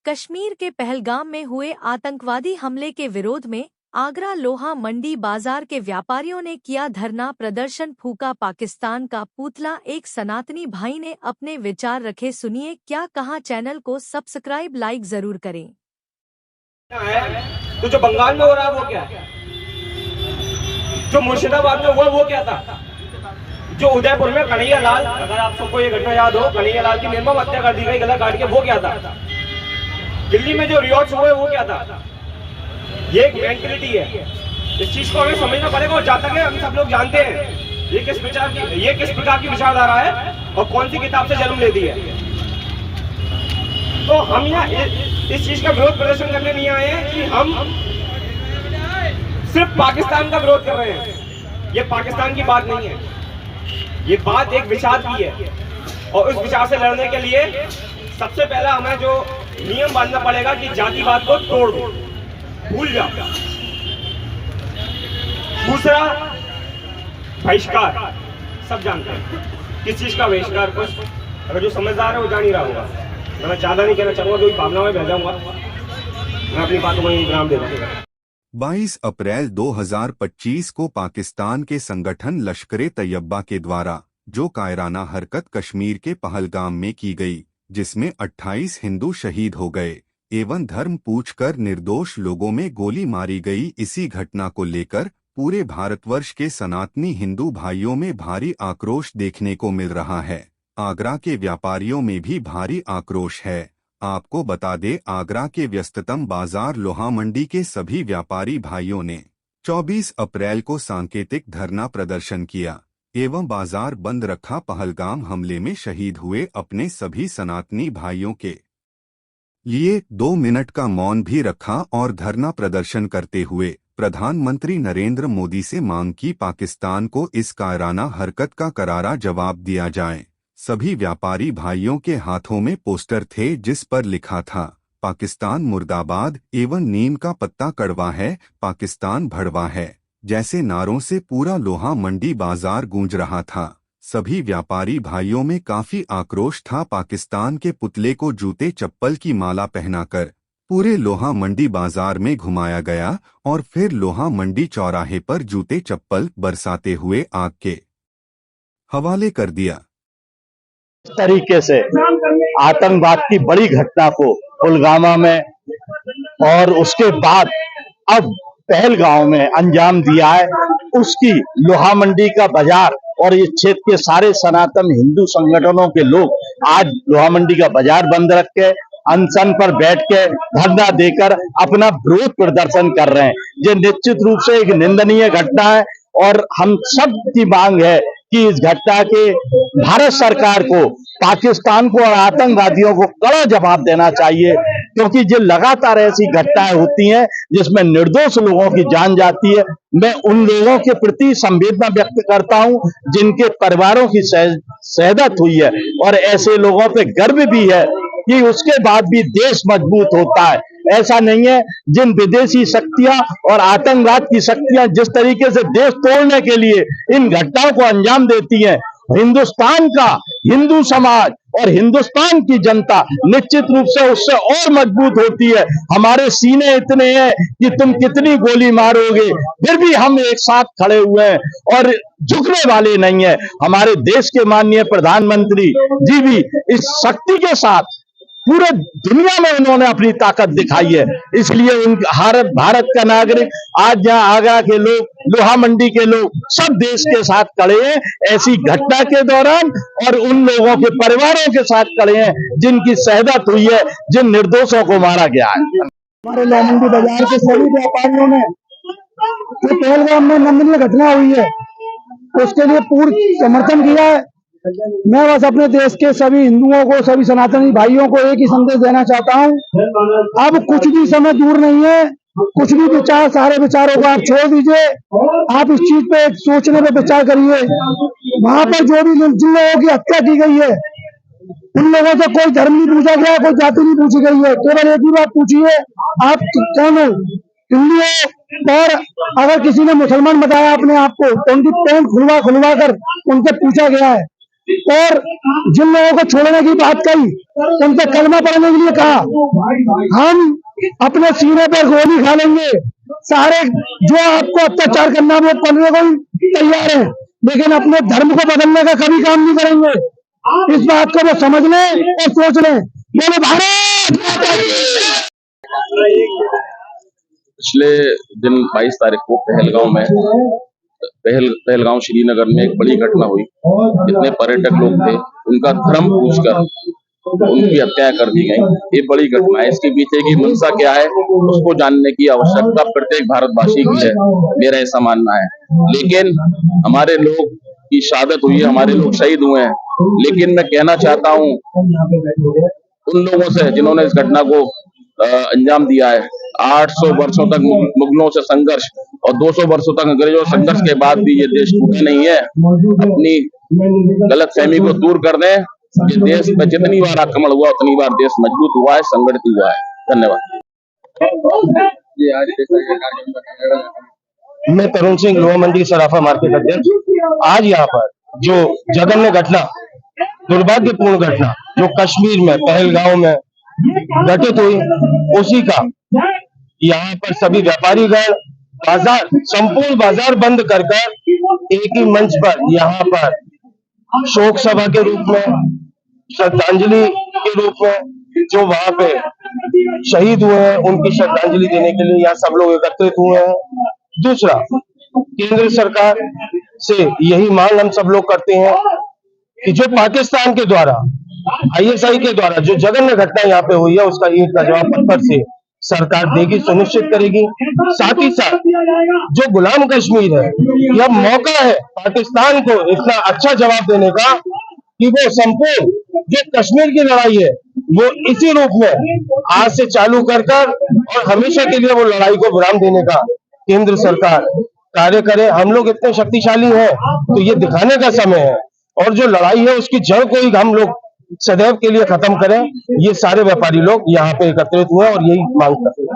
कश्मीर के पहलगाम में हुए आतंकवादी हमले के विरोध में आगरा लोहा मंडी बाजार के व्यापारियों ने किया धरना प्रदर्शन, फूका पाकिस्तान का पुतला। एक सनातनी भाई ने अपने विचार रखे, सुनिए क्या कहा। चैनल को सब्सक्राइब लाइक जरूर करें। तो जो बंगाल में हो रहा है वो क्या है, जो मुर्शिदाबाद में हुआ वो क्या था, जो उदयपुर में कन्हैया लाल, अगर आप सबको ये घटना याद हो, कन्हैया लाल की निर्मम हत्या कर दी गई गला काट के, वो क्या था। दिल्ली में जो रियॉट्स हुए वो क्या था। ये एक मेंटलिटी है, इस चीज को हमें समझना पड़ेगा। और जहाँ तक है हम सब लोग जानते हैं ये किस प्रकार की विचारधारा है और कौन सी किताब से जन्म लेती है। तो हम यहाँ इस चीज का विरोध प्रदर्शन करने नहीं आए हैं कि हम सिर्फ पाकिस्तान का विरोध कर रहे हैं। ये पाकिस्तान की बात नहीं है, ये बात एक विचार की है। और उस विचार से लड़ने के लिए सबसे पहला हमें जो नियम बांधना पड़ेगा कि जातिवाद को तोड़ दो, भूल जाओ। दूसरा, बहिष्कार। सब जानते हैं किस चीज का बहिष्कार, कुछ अगर जो समझदार है वो जान ही रहा होगा। मैं ज्यादा नहीं कहना चाहूंगा, कोई भावना में बह जाऊंगा, मैं अपनी बातों को विराम दे दूंगा। 22 अप्रैल 2025 को पाकिस्तान के संगठन लश्कर-ए-तैयबा के द्वारा जो कायराना हरकत कश्मीर के पहलगाम में की गई, जिसमें 28 हिंदू शहीद हो गए एवं धर्म पूछकर निर्दोष लोगों में गोली मारी गई, इसी घटना को लेकर पूरे भारतवर्ष के सनातनी हिंदू भाइयों में भारी आक्रोश देखने को मिल रहा है। आगरा के व्यापारियों में भी भारी आक्रोश है। आपको बता दे, आगरा के व्यस्ततम बाजार लोहा मंडी के सभी व्यापारी भाइयों ने 24 अप्रैल को सांकेतिक धरना प्रदर्शन किया एवं बाजार बंद रखा। पहलगाम हमले में शहीद हुए अपने सभी सनातनी भाइयों के लिए 2 मिनट का मौन भी रखा और धरना प्रदर्शन करते हुए प्रधानमंत्री नरेंद्र मोदी से मांग की पाकिस्तान को इस कायराना हरकत का करारा जवाब दिया जाए। सभी व्यापारी भाइयों के हाथों में पोस्टर थे जिस पर लिखा था, पाकिस्तान मुर्दाबाद एवं नीम का पत्ता कड़वा है, पाकिस्तान भड़वा है, जैसे नारों से पूरा लोहा मंडी बाजार गूंज रहा था। सभी व्यापारी भाइयों में काफी आक्रोश था। पाकिस्तान के पुतले को जूते चप्पल की माला पहनाकर पूरे लोहा मंडी बाजार में घुमाया गया और फिर लोहा मंडी चौराहे पर जूते चप्पल बरसाते हुए आग के हवाले कर दिया। इस तरीके से आतंकवाद की बड़ी घटना को पुलवामा में और उसके बाद अब पहलगाम में अंजाम दिया है, उसकी लोहा मंडी का बाजार और इस क्षेत्र के सारे सनातन हिंदू संगठनों के लोग आज लोहा मंडी का बाजार बंद रख के अनशन पर बैठ के धरना देकर अपना विरोध प्रदर्शन कर रहे हैं। ये निश्चित रूप से एक निंदनीय घटना है और हम सब की मांग है कि इस घटना के भारत सरकार को, पाकिस्तान को और आतंकवादियों को कड़ा जवाब देना चाहिए, क्योंकि जो लगातार ऐसी घटनाएं होती हैं जिसमें निर्दोष लोगों की जान जाती है। मैं उन लोगों के प्रति संवेदना व्यक्त करता हूं जिनके परिवारों की शहादत हुई है और ऐसे लोगों पे गर्व भी है कि उसके बाद भी देश मजबूत होता है। ऐसा नहीं है, जिन विदेशी शक्तियां और आतंकवाद की शक्तियां जिस तरीके से देश तोड़ने के लिए इन घटनाओं को अंजाम देती हैं, हिंदुस्तान का हिंदू समाज और हिंदुस्तान की जनता निश्चित रूप से उससे और मजबूत होती है। हमारे सीने इतने हैं कि तुम कितनी गोली मारोगे फिर भी हम एक साथ खड़े हुए हैं और झुकने वाले नहीं है। हमारे देश के माननीय प्रधानमंत्री जी भी इस शक्ति के साथ पूरे दुनिया में उन्होंने अपनी ताकत दिखाई है। इसलिए भारत का नागरिक आज यहाँ आगरा के लोग, लोहा मंडी के लोग सब देश के साथ खड़े हैं ऐसी घटना के दौरान और उन लोगों के परिवारों के साथ खड़े हैं जिनकी शहादत हुई है, जिन निर्दोषों को मारा गया है। हमारे लोहा मंडी बाजार के सभी व्यापारियों ने जो पहलगाम में नंदनीय घटना हुई है उसके लिए पूर्ण समर्थन किया है। मैं बस अपने देश के सभी हिंदुओं को, सभी सनातनी भाइयों को एक ही संदेश देना चाहता हूं, अब कुछ भी समय दूर नहीं है। कुछ भी विचार, सारे विचारों को आप छोड़ दीजिए, आप इस चीज पे सोचने पे विचार करिए। वहां पर जो भी जिन लोगों की हत्या की गई है उन लोगों से कोई धर्म नहीं पूछा गया, कोई जाति नहीं पूछी गई है। केवल एक ही बात पूछिए, आप कौन हो, हिंदू हो। और अगर किसी ने मुसलमान बताया अपने आप को तो उनकी पैंट खुलवा कर उनसे पूछा गया है और जिन लोगों को छोड़ने की बात कही उनसे कलमा पढ़ने के लिए कहा। हम अपने सीने पर गोली खा लेंगे, सारे जो आपको अत्याचार करना वो करने को तैयार है, लेकिन अपने धर्म को बदलने का कभी काम नहीं करेंगे। इस बात को वो समझ लें और सोच लें। बोलो भारत माता की। पिछले दिन 22 तारीख को पहलगांव श्रीनगर में एक बड़ी घटना हुई। जितने पर्यटक लोग थे उनका धर्म पूछकर उनकी हत्याएं कर दी गई। ये बड़ी घटना है। इसके पीछे की मंशा क्या है उसको जानने की आवश्यकता प्रत्येक भारतवासी की है, मेरा ऐसा मानना है। लेकिन हमारे लोग की शहादत हुई है, हमारे लोग शहीद हुए हैं। लेकिन मैं कहना चाहता हूँ उन लोगों से जिन्होंने इस घटना को अंजाम दिया है। 800 वर्षों तक मुगलों से संघर्ष और 200 वर्षों तक अंग्रेजों से संघर्ष के बाद भी ये देश टूटा नहीं है। अपनी गलतफहमी को दूर कर दें। ये देश में जितनी बार आक्रमण हुआ उतनी बार देश मजबूत हुआ है, संगठित हुआ है। धन्यवाद। मैं तरुण सिंह, लोहा मंडी सराफा मार्केट अध्यक्ष। आज यहाँ पर जो जघन्य घटना, दुर्भाग्यपूर्ण घटना जो कश्मीर में पहलगांव में घटित हुई, उसी का यहाँ पर सभी व्यापारी गण बाजार, संपूर्ण बाजार बंद कर एक ही मंच पर यहाँ पर शोक सभा के रूप में, श्रद्धांजलि के रूप में जो वहां पे शहीद हुए हैं उनकी श्रद्धांजलि देने के लिए यहाँ सब लोग एकत्रित हुए हैं। दूसरा, केंद्र सरकार से यही मांग हम सब लोग करते हैं कि जो पाकिस्तान के द्वारा ISI के द्वारा जो जघन्य घटना यहाँ पे हुई है उसका ईंट का जवाब पत्थर से सरकार देगी, सुनिश्चित करेगी। साथ ही साथ जो गुलाम कश्मीर है, यह मौका है पाकिस्तान को इतना अच्छा जवाब देने का कि वो संपूर्ण जो कश्मीर की लड़ाई है वो इसी रूप में आज से चालू कर और हमेशा के लिए वो लड़ाई को विराम देने का केंद्र सरकार कार्य करे। हम लोग इतने शक्तिशाली हैं तो ये दिखाने का समय है, और जो लड़ाई है उसकी जड़ को ही हम लोग सदैव के लिए खत्म करें। ये सारे व्यापारी लोग यहाँ पे एकत्रित हुए और यही मांग करते हैं।